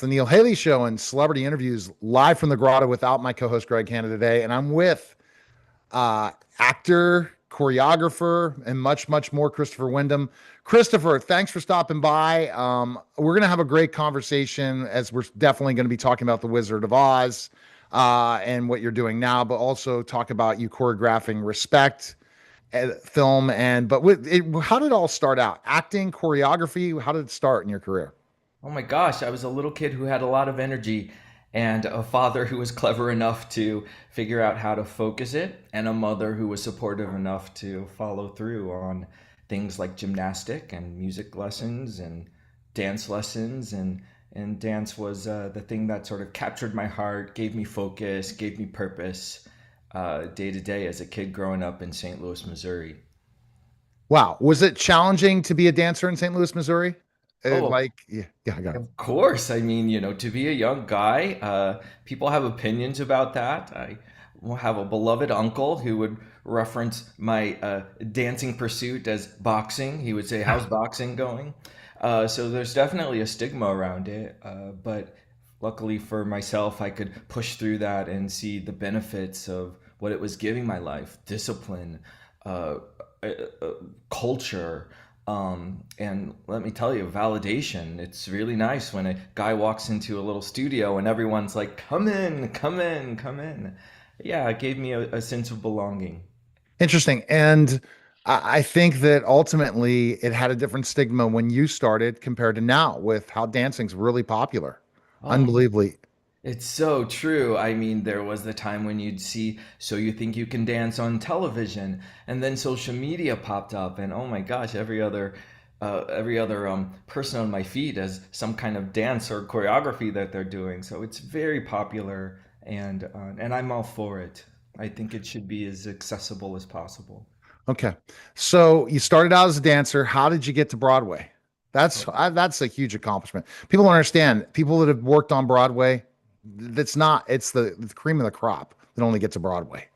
the Neil Haley Show and celebrity interviews live from the Grotto without my co-host Greg Hanna today, and I'm with actor, choreographer, and much, much more, Christopher Windom. Christopher, thanks for stopping by. We're going to have a great conversation as we're definitely going to be talking about The Wizard of Oz and what you're doing now, but also talk about you choreographing Respect film. How did it all start out? Acting, choreography? How did it start in your career? Oh my gosh, I was a little kid who had a lot of energy and a father who was clever enough to figure out how to focus it, and a mother who was supportive enough to follow through on things like gymnastic and music lessons and dance lessons. And dance was the thing that sort of captured my heart, gave me focus, gave me purpose day to day as a kid growing up in St. Louis, Missouri. Wow. Was it challenging to be a dancer in St. Louis, Missouri? Oh, Yeah, I got it. of course. I mean, to be a young guy, people have opinions about that. I have a beloved uncle who would reference my dancing pursuit as boxing. He would say, "How's boxing going?" So there's definitely a stigma around it. But luckily for myself, I could push through that and see the benefits of what it was giving my life: discipline, uh, uh, uh, culture, and let me tell you, validation. It's really nice when a guy walks into a little studio and everyone's like, "Come in, come in, come in." Yeah, it gave me a sense of belonging. Interesting. And I think that ultimately it had a different stigma when you started compared to now with how dancing's really popular. Oh, Unbelievably. it's so true. I mean, there was the time when you'd see "So You Think You Can Dance" on television, and then social media popped up, and oh my gosh, every other person on my feed has some kind of dance or choreography that they're doing. So it's very popular, and I'm all for it. I think it should be as accessible as possible. Okay. So you started out as a dancer. How did you get to Broadway? That's a huge accomplishment. People don't understand. People that have worked on Broadway, that's not, it's the cream of the crop that only get to Broadway.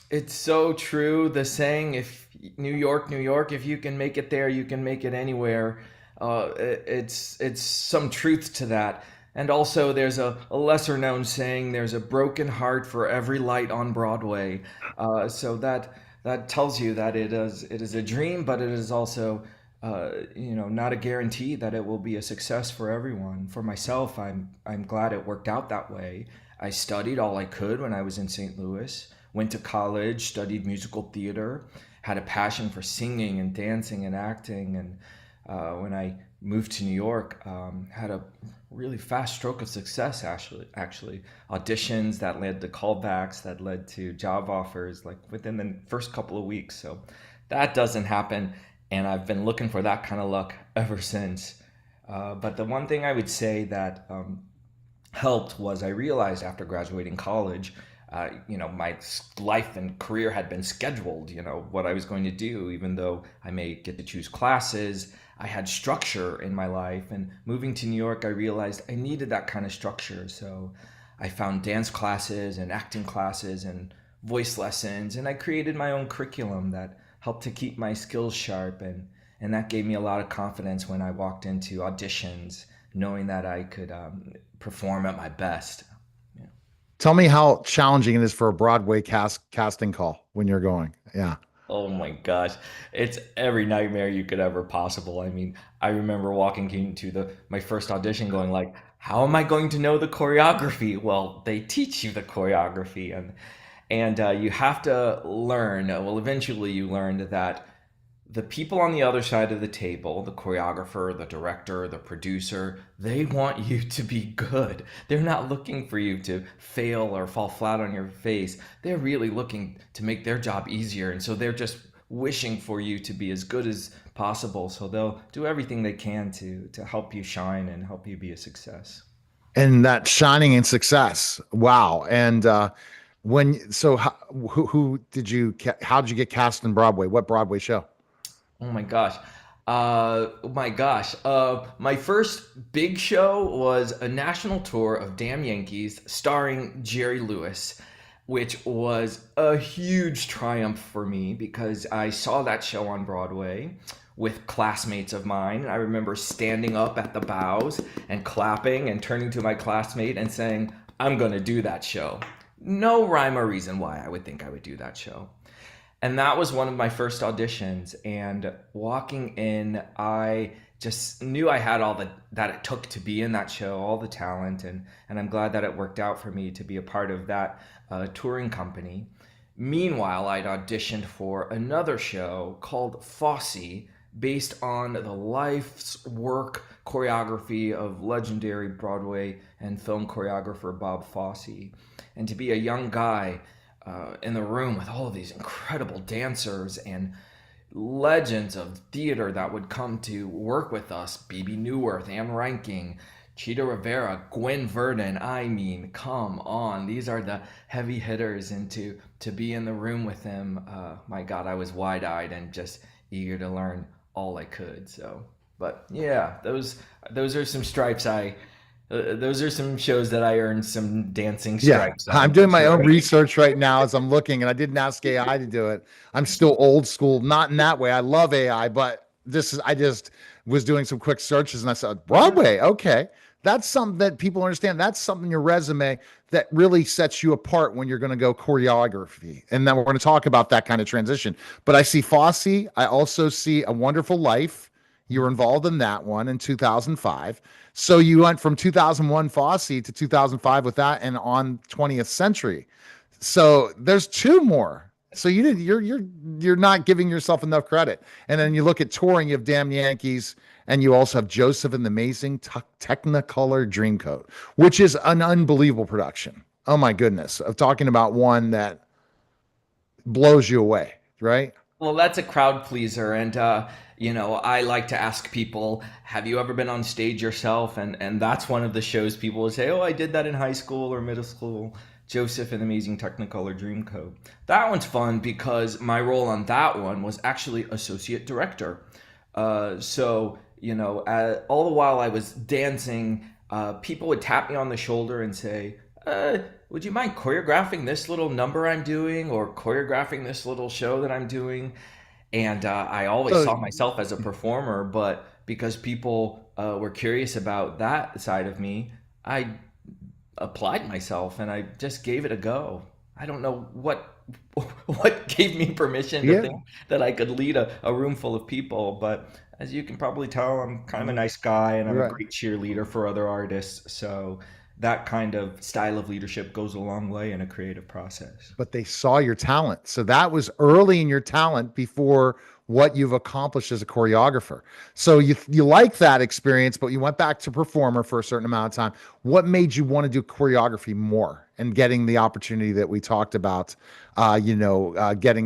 It's so true. The saying, if New York, New York, if you can make it there, you can make it anywhere. It's some truth to that. And also, there's a lesser known saying, there's a broken heart for every light on Broadway. So that tells you that it is a dream, but it is also not a guarantee that it will be a success for everyone. For myself, I'm glad it worked out that way. I studied all I could when I was in St. Louis, went to college, studied musical theater, had a passion for singing and dancing and acting. And when I moved to New York, had a really fast stroke of success, actually. Auditions that led to callbacks, that led to job offers like within the first couple of weeks. So that doesn't happen. And I've been looking for that kind of luck ever since. But the one thing I would say that helped was I realized after graduating college, my life and career had been scheduled, what I was going to do, even though I may get to choose classes. I had structure in my life. And moving to New York, I realized I needed that kind of structure. So I found dance classes and acting classes and voice lessons, and I created my own curriculum that helped to keep my skills sharp. And that gave me a lot of confidence when I walked into auditions, knowing that I could perform at my best. Yeah. Tell me how challenging it is for a Broadway casting call when you're going. Yeah. Oh my gosh. It's every nightmare you could ever possible. I mean, I remember walking into the my first audition going like, how am I going to know the choreography? Well, they teach you the choreography, and you have to learn. Well, eventually you learned that the people on the other side of the table, the choreographer, the director, the producer, they want you to be good. They're not looking for you to fail or fall flat on your face. They're really looking to make their job easier. And so they're just wishing for you to be as good as possible. So they'll do everything they can to help you shine and help you be a success. And that shining in success. Wow. And when so how, who did you how did you get cast in Broadway? What Broadway show? Oh my gosh. Oh my gosh. My first big show was a national tour of Damn Yankees starring Jerry Lewis, which was a huge triumph for me because I saw that show on Broadway, with classmates of mine. I remember standing up at the bows and clapping and turning to my classmate and saying, I'm going to do that show. No rhyme or reason why I would think I would do that show. And that was one of my first auditions. And walking in, I just knew I had all that it took to be in that show, all the talent. And I'm glad that it worked out for me to be a part of that touring company. Meanwhile, I'd auditioned for another show called Fosse, based on the life's work choreography of legendary Broadway and film choreographer Bob Fosse. And to be a young guy in the room with all of these incredible dancers and legends of theater that would come to work with us, BB Newirth, Anne Ranking, Chita Rivera, Gwen Verdon. I mean, come on. These are the heavy hitters. And to be in the room with them, my God, I was wide-eyed and just eager to learn all I could. So, but yeah, those are some stripes those are some shows that I earned some dancing Yeah, stripes I'm on for doing my own sure. research right now as I'm looking, and I didn't ask AI to do it. I'm still old school, not in that way. I love AI, but I just was doing some quick searches and I said, Broadway, okay. That's something that people understand. That's something in your resume that really sets you apart when you're going to go choreography. And then we're going to talk about that kind of transition. But I see Fosse. I also see A Wonderful Life. You were involved in that one in 2005. So you went from 2001 Fosse to 2005 with that and on 20th Century. So there's two more. So you're not giving yourself enough credit. And then you look at touring, you have Damn Yankees, and you also have Joseph and the Amazing Technicolor Dreamcoat, which is an unbelievable production. Oh my goodness. Of talking about one that blows you away, right? Well, that's a crowd pleaser, and I like to ask people, "Have you ever been on stage yourself?" And that's one of the shows people would say, "Oh, I did that in high school or middle school." Joseph and the Amazing Technicolor Dreamcoat. That one's fun because my role on that one was actually associate director. All the while I was dancing, people would tap me on the shoulder and say, would you mind choreographing this little number I'm doing or choreographing this little show that I'm doing? And I always So saw myself as a performer, but because people were curious about that side of me, I applied myself and I just gave it a go. I don't know what gave me permission to yeah, think that I could lead a room full of people, but as you can probably tell, I'm kind of a nice guy and I'm you're a right. great cheerleader for other artists. So that kind of style of leadership goes a long way in a creative process. But they saw your talent. So that was early in your talent before what you've accomplished as a choreographer. So you like that experience, but you went back to performer for a certain amount of time. What made you want to do choreography more and getting the opportunity that we talked about, getting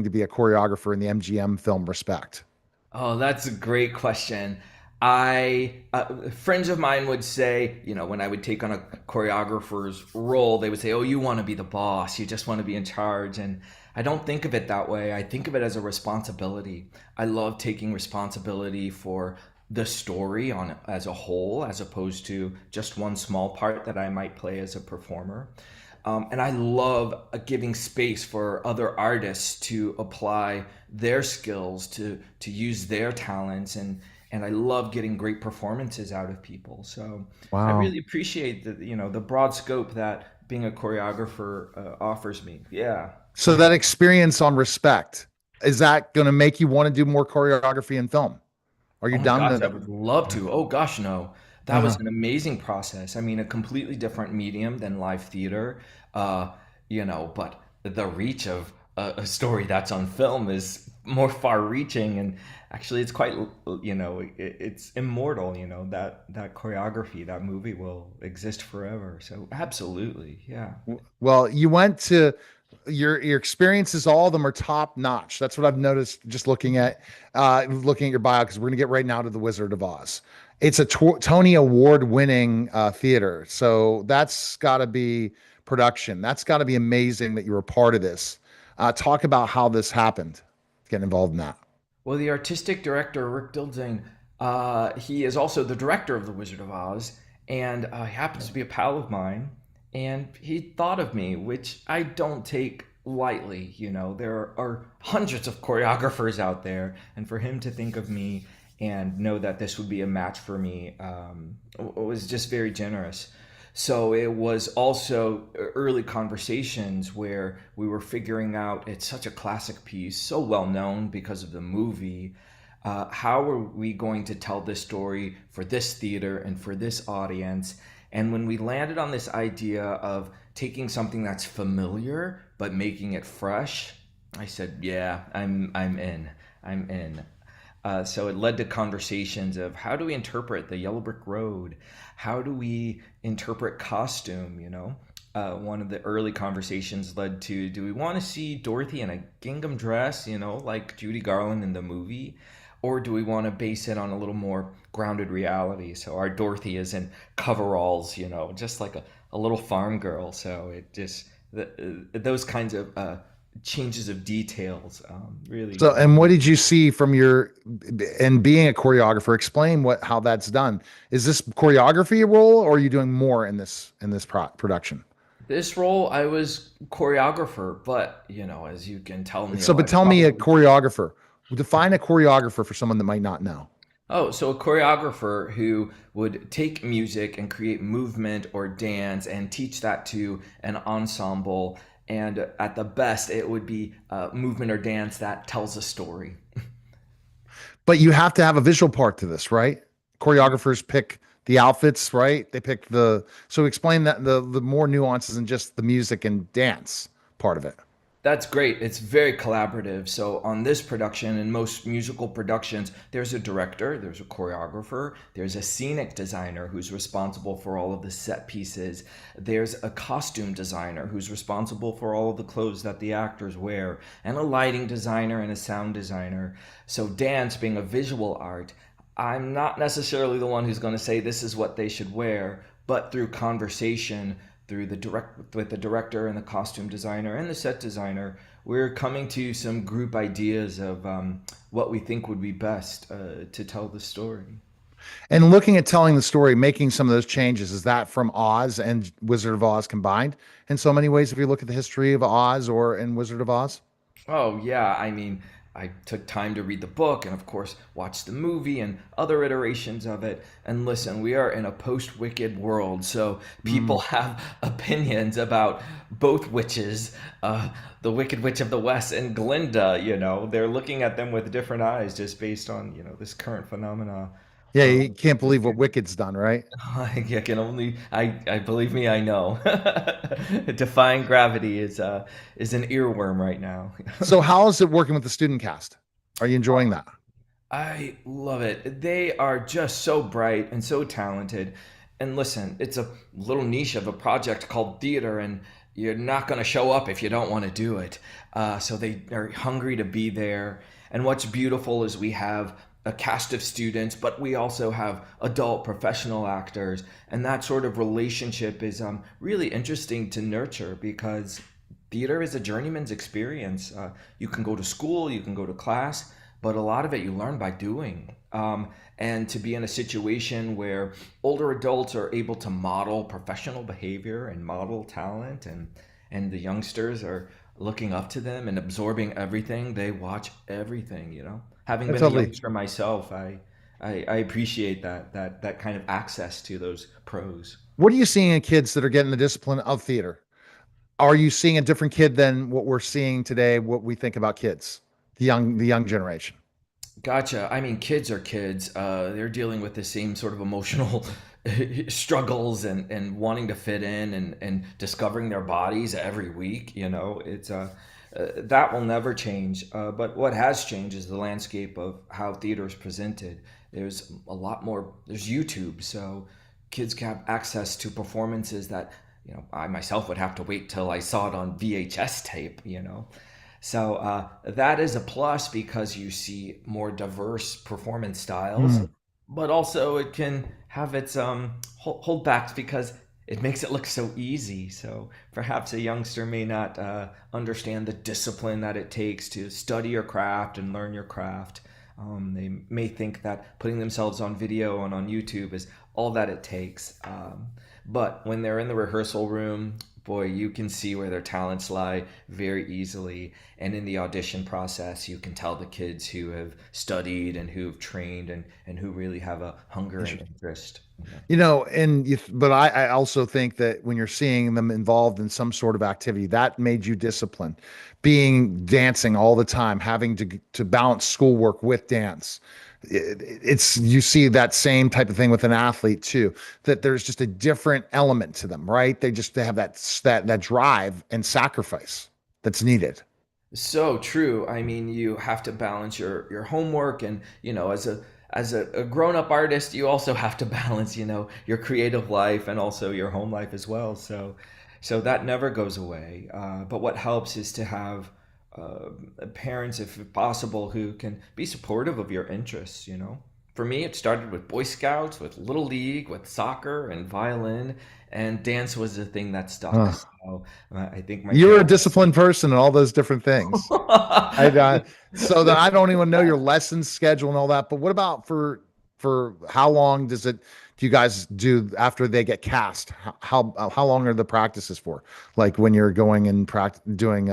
to be a choreographer in the MGM film Respect? Oh, that's a great question. Friends of mine would say, when I would take on a choreographer's role, they would say, "Oh, you want to be the boss. You just want to be in charge." And I don't think of it that way. I think of it as a responsibility. I love taking responsibility for the story on as a whole, as opposed to just one small part that I might play as a performer. And I love giving space for other artists to apply their skills to use their talents and I love getting great performances out of people. So I Wow. really appreciate the broad scope that being a choreographer offers me. Yeah. So that experience on Respect, is that going to make you want to do more choreography in film? Are you Oh my done? gosh, I would love to. Oh gosh, no. That was Uh-huh. an amazing process. I mean, a completely different medium than live theater. But the reach of a story that's on film is more far-reaching, and actually, it's quite, it's immortal. That choreography, that movie will exist forever. So absolutely, yeah. Well, you went to your experiences, all of them are top notch. That's what I've noticed just looking at your bio, because we're gonna get right now to the Wizard of Oz. It's a Tony Award winning theater. So that's gotta be production. That's gotta be amazing that you were a part of this. Talk about how this happened, getting involved in that. Well, the artistic director, Rick Dildane, he is also the director of The Wizard of Oz, and he happens to be a pal of mine. And he thought of me, which I don't take lightly. There are hundreds of choreographers out there, and for him to think of me and know that this would be a match for me was just very generous. So it was also early conversations where we were figuring out, it's such a classic piece, so well known because of the movie. How are we going to tell this story for this theater and for this audience? And when we landed on this idea of taking something that's familiar but making it fresh, I said, "Yeah, I'm in. I'm in." So it led to conversations of how do we interpret the Yellow Brick Road? How do we interpret costume? One of the early conversations led to, do we want to see Dorothy in a gingham dress, like Judy Garland in the movie? Or do we want to base it on a little more grounded reality? So our Dorothy is in coveralls, just like a little farm girl. So it just, those kinds of changes of details really. So, and what did you see from your and being a choreographer? Explain how that's done. Is this choreography a role, or are you doing more in this production? This role, I was choreographer, but as you can tell, So, Neil, but I tell me a probably. choreographer. Define a choreographer for someone that might not know. Oh, so a choreographer who would take music and create movement or dance and teach that to an ensemble. And at the best, it would be movement or dance that tells a story. But you have to have a visual part to this, right? Choreographers pick the outfits, right? They pick the so explain that the more nuances than just the music and dance part of it. That's great. It's very collaborative. So on this production and most musical productions, there's a director, there's a choreographer, there's a scenic designer who's responsible for all of the set pieces. There's a costume designer who's responsible for all of the clothes that the actors wear, and a lighting designer and a sound designer. So dance being a visual art, I'm not necessarily the one who's going to say this is what they should wear, but through conversation, through the direct with the director and the costume designer and the set designer, we're coming to some group ideas of what we think would be best to tell the story. And looking at telling the story, making some of those changes, is that from Oz and Wizard of Oz combined in so many ways? If you look at the history of Oz or in Wizard of Oz, Oh, yeah. I mean, I took time to read the book and, of course, watch the movie and other iterations of it. And listen, we are in a post Wicked world, so people mm. have opinions about both witches, the Wicked Witch of the West and Glinda. They're looking at them with different eyes just based on, this current phenomena. Yeah, Uh, you can't believe what Wicked's done, right? I can only, I believe me, I know. Defying gravity is an earworm right now. So, how is it working with the student cast? Are you enjoying that? I love it. They are just so bright and so talented. And listen, it's a little niche of a project called theater, and you're not going to show up if you don't want to do it. So they are hungry to be there. And what's beautiful is we have a cast of students, but we also have adult professional actors. And that sort of relationship is really interesting to nurture because theater is a journeyman's experience. You can go to school, you can go to class, but a lot of it you learn by doing. And to be in a situation where older adults are able to model professional behavior and model talent, and the youngsters are looking up to them and absorbing everything, they watch everything. Having I been a totally. youngster myself, I appreciate that kind of access to those pros. What are you seeing in kids that are getting the discipline of theater? Are you seeing a different kid than what we're seeing today? What we think about kids, the young generation. Gotcha. I mean, kids are kids. They're dealing with the same sort of emotional struggles and wanting to fit in and discovering their bodies every week. It's that will never change. But what has changed is the landscape of how theater is presented. There's a lot more. There's YouTube, so kids can have access to performances that I myself would have to wait till I saw it on VHS tape. So that is a plus because you see more diverse performance styles, Hmm. but also it can have its holdbacks because it makes it look so easy. So perhaps a youngster may not understand the discipline that it takes to study your craft and learn your craft. They may think that putting themselves on video and on YouTube is all that it takes. But when they're in the rehearsal room, boy, you can see where their talents lie very easily. And in the audition process, you can tell the kids who have studied and who have trained and who really have a hunger and interest. And but I also think that when you're seeing them involved in some sort of activity, that made you disciplined. Being dancing all the time, having to balance schoolwork with dance. It's you see that same type of thing with an athlete too, that there's just a different element to them, right? They have that drive and sacrifice that's needed. So true. I mean, you have to balance your homework and, as a grown-up artist, you also have to balance, your creative life and also your home life as well. So that never goes away. But what helps is to have parents, if possible, who can be supportive of your interests. For me, it started with Boy Scouts, with Little League, with soccer and violin, and dance was the thing that stuck. Ugh. So I think my You're a parents. disciplined person and all those different things. I so that I don't even know your lesson schedule and all that. But what about for how long do you guys do after they get cast? How long are the practices for? Like when you're going and practice doing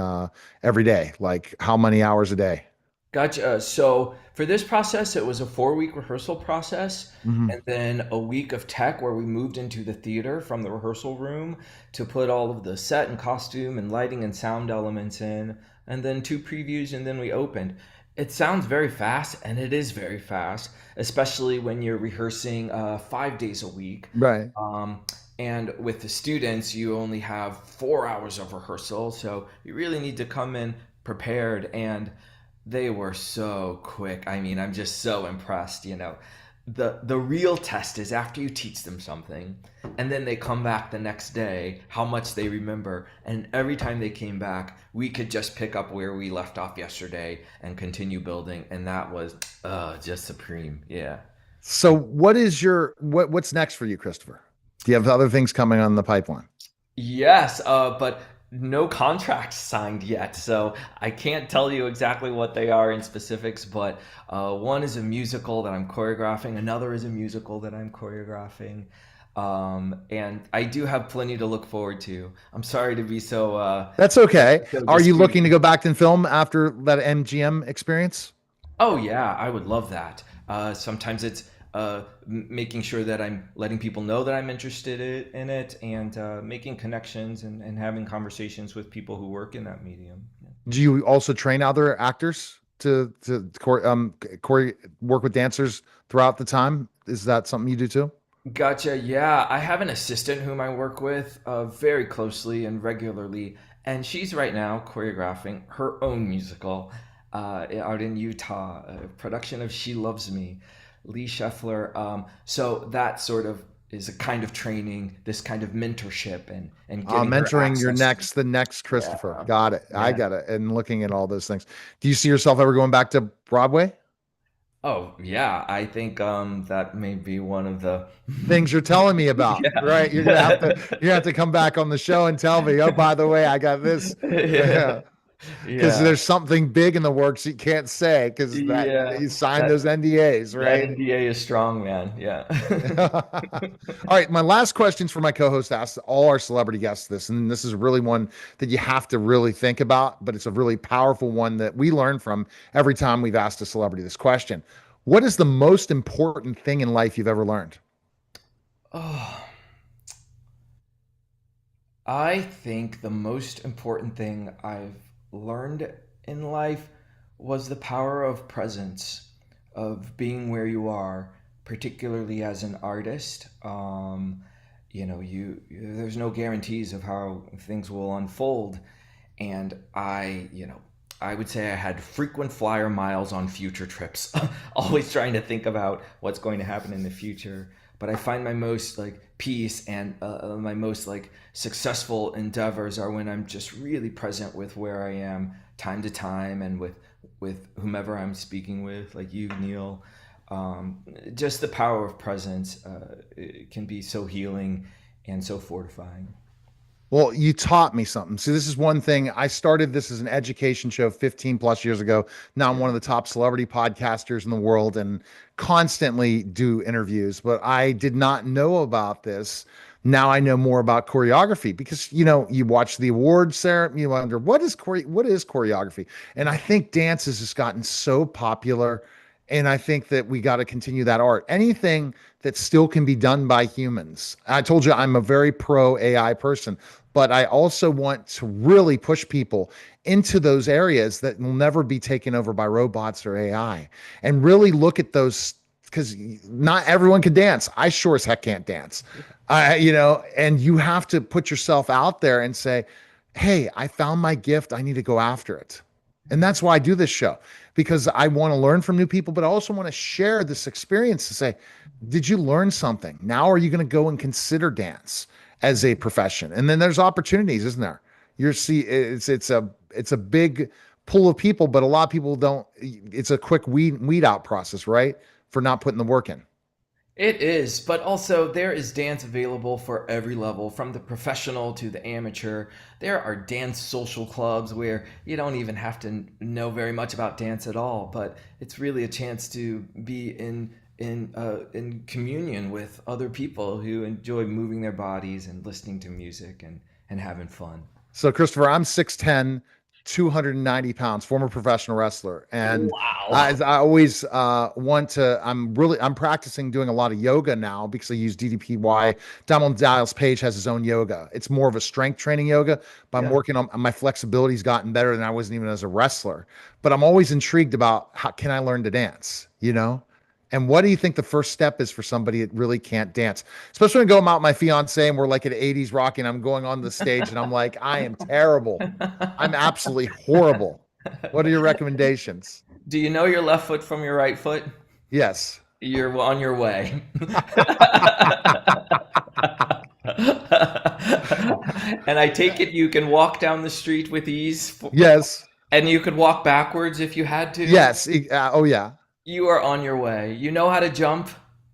every day, like how many hours a day? Gotcha. So for this process, it was a 4-week rehearsal process, Hmm. and then a week of tech where we moved into the theater from the rehearsal room to put all of the set and costume and lighting and sound elements in, and then 2 previews, and then we opened. It sounds very fast, and it is very fast, especially when you're rehearsing 5 days a week. Right. Um, and with the students, you only have 4 hours of rehearsal, so you really need to come in prepared. And they were so quick. I mean, I'm just so impressed. The real test is after you teach them something and then they come back the next day, how much they remember. And every time they came back, we could just pick up where we left off yesterday and continue building. And that was just supreme. Yeah. So what's next for you, Christopher? Do you have other things coming on the pipeline? Yes, but no contracts signed yet, so I can't tell you exactly what they are in specifics. But one is a musical that I'm choreographing, another is a musical that I'm choreographing, and I do have plenty to look forward to. I'm sorry to be That's okay. so Are you discreet. looking to go back in film after that MGM experience? Oh yeah, I would love that. Sometimes it's making sure that I'm letting people know that I'm interested in it and making connections and having conversations with people who work in that medium. Do you also train other actors work with dancers throughout the time? Is that something you do too? Gotcha. Yeah, I have an assistant whom I work with very closely and regularly, and she's right now choreographing her own musical out in Utah, a production of She Loves Me, Lee Scheffler. So that sort of is a kind of training, this kind of mentorship, and getting her Mentoring access. the next Christopher. Yeah, Got it. I yeah. got it. And looking at all those things. Do you see yourself ever going back to Broadway? Oh, yeah. I think that may be one of the Things you're telling me about, right? yeah. You have to come back on the show and tell me, oh, by the way, I got this. Yeah. Yeah. Because Yeah. there's something big in the works you can't say because that Yeah. you signed those That NDAs, that right? NDA is strong, man. Yeah. All right, my last questions for my co-host asked all our celebrity guests this, and this is really one that you have to really think about, but it's a really powerful one that we learn from every time we've asked a celebrity this question. What is the most important thing in life you've ever learned? Oh, I think the most important thing I've learned in life was the power of presence, of being where you are, particularly as an artist. There's no guarantees of how things will unfold, and I would say I had frequent flyer miles on future trips, always trying to think about what's going to happen in the future. But I find my most like peace and my most like successful endeavors are when I'm just really present with where I am time to time and with whomever I'm speaking with, like you, Neil. Just the power of presence it can be so healing and so fortifying. Well, you taught me something. See, this is one thing. I started this as an education show 15 plus years ago. Now I'm one of the top celebrity podcasters in the world and constantly do interviews, but I did not know about this Now I know more about choreography because you watch the awards, Sarah, you wonder what is choreography? And I think dance has just gotten so popular, and I think that we got to continue that art. Anything that still can be done by humans. I told you I'm a very pro AI person, but I also want to really push people into those areas that will never be taken over by robots or AI, and really look at those, because not everyone can dance. I sure as heck can't dance. And you have to put yourself out there and say, hey, I found my gift. I need to go after it. And that's why I do this show, because I want to learn from new people, but I also want to share this experience to say, did you learn something? Now, are you going to go and consider dance as a profession? And then there's opportunities, isn't there? It's a big pool of people, but a lot of people don't. It's a quick weed out process, right? For not putting the work in. It is, but also there is dance available for every level, from the professional to the amateur. There are dance social clubs where you don't even have to know very much about dance at all, but it's really a chance to be in communion with other people who enjoy moving their bodies and listening to music and having fun. So, Christopher, I'm 6'10", 290 pounds, former professional wrestler. And Wow. I always I'm practicing doing a lot of yoga now because I use DDPY. Donald Dials Page has his own yoga. It's more of a strength training yoga, but I'm Yeah. working on my flexibility's gotten better than I wasn't even as a wrestler. But I'm always intrigued about how can I learn to dance? And what do you think the first step is for somebody that really can't dance? Especially when I go out with my fiance and we're like at 80s rocking. I'm going on the stage and I'm like, I am terrible. I'm absolutely horrible. What are your recommendations? Do you know your left foot from your right foot? Yes. You're on your way. And I take it you can walk down the street with ease, Yes. and you could walk backwards if you had to. Yes. Oh, yeah. You are on your way. You know how to jump.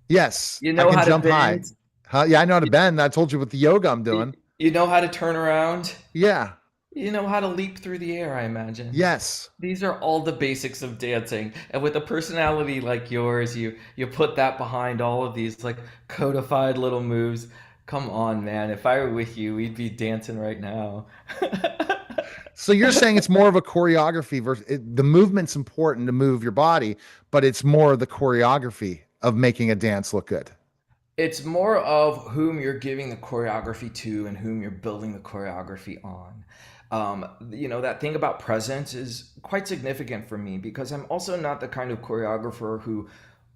Yes. You I know can how to jump high. bend. Huh? Yeah, I know how to You, bend. I told you with the yoga I'm doing. you know how to turn around. Yeah. You know how to leap through the air, I imagine. Yes. These are all the basics of dancing. And with a personality like yours, you put that behind all of these like codified little moves. Come on, man. If I were with you, we'd be dancing right now. So you're saying it's more of a choreography versus the movement's important to move your body, but it's more the choreography of making a dance look good. It's more of whom you're giving the choreography to and whom you're building the choreography on. That thing about presence is quite significant for me because I'm also not the kind of choreographer who,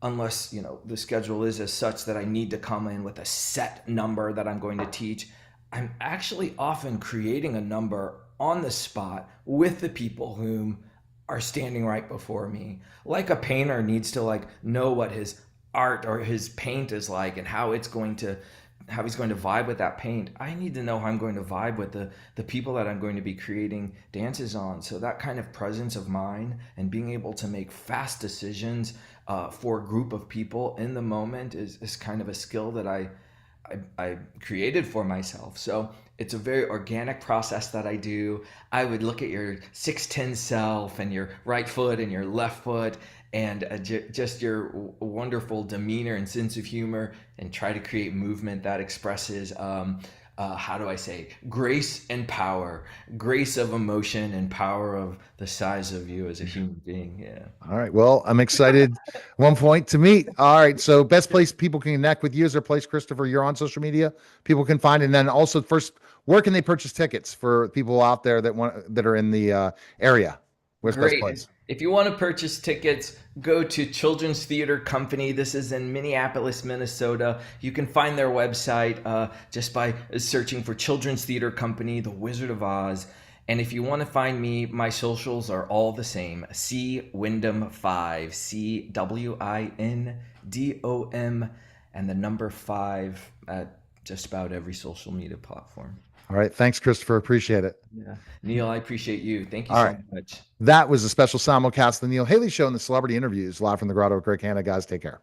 unless, the schedule is as such that I need to come in with a set number that I'm going to teach, I'm actually often creating a number on the spot with the people whom are standing right before me. Like a painter needs to like know what his art or his paint is like and how he's going to vibe with that paint. I need to know how I'm going to vibe with the people that I'm going to be creating dances on. So that kind of presence of mind and being able to make fast decisions for a group of people in the moment is kind of a skill that I created for myself. So it's a very organic process that I do. I would look at your 6'10" self and your right foot and your left foot and just your wonderful demeanor and sense of humor and try to create movement that expresses, how do I say, grace and power, grace of emotion and power of the size of you as a human being. Yeah. All right. Well, I'm excited. One point to meet. All right. So, best place people can connect with you is there a place, Christopher, you're on social media people can find, and then also first, where can they purchase tickets for people out there that are in the area? Where's the best Great. place? If you want to purchase tickets, go to Children's Theater Company. This is in Minneapolis, Minnesota. You can find their website just by searching for Children's Theater Company, The Wizard of Oz. And if you want to find me, my socials are all the same. C Windom 5, CWINDOM, and the number 5 at just about every social media platform. All right. Thanks, Christopher. Appreciate it. Yeah. Neil, I appreciate you. Thank you All so right. much. That was a special simulcast of the Neil Haley Show and the celebrity interviews live from the Grotto with Greg Hanna. Guys, take care.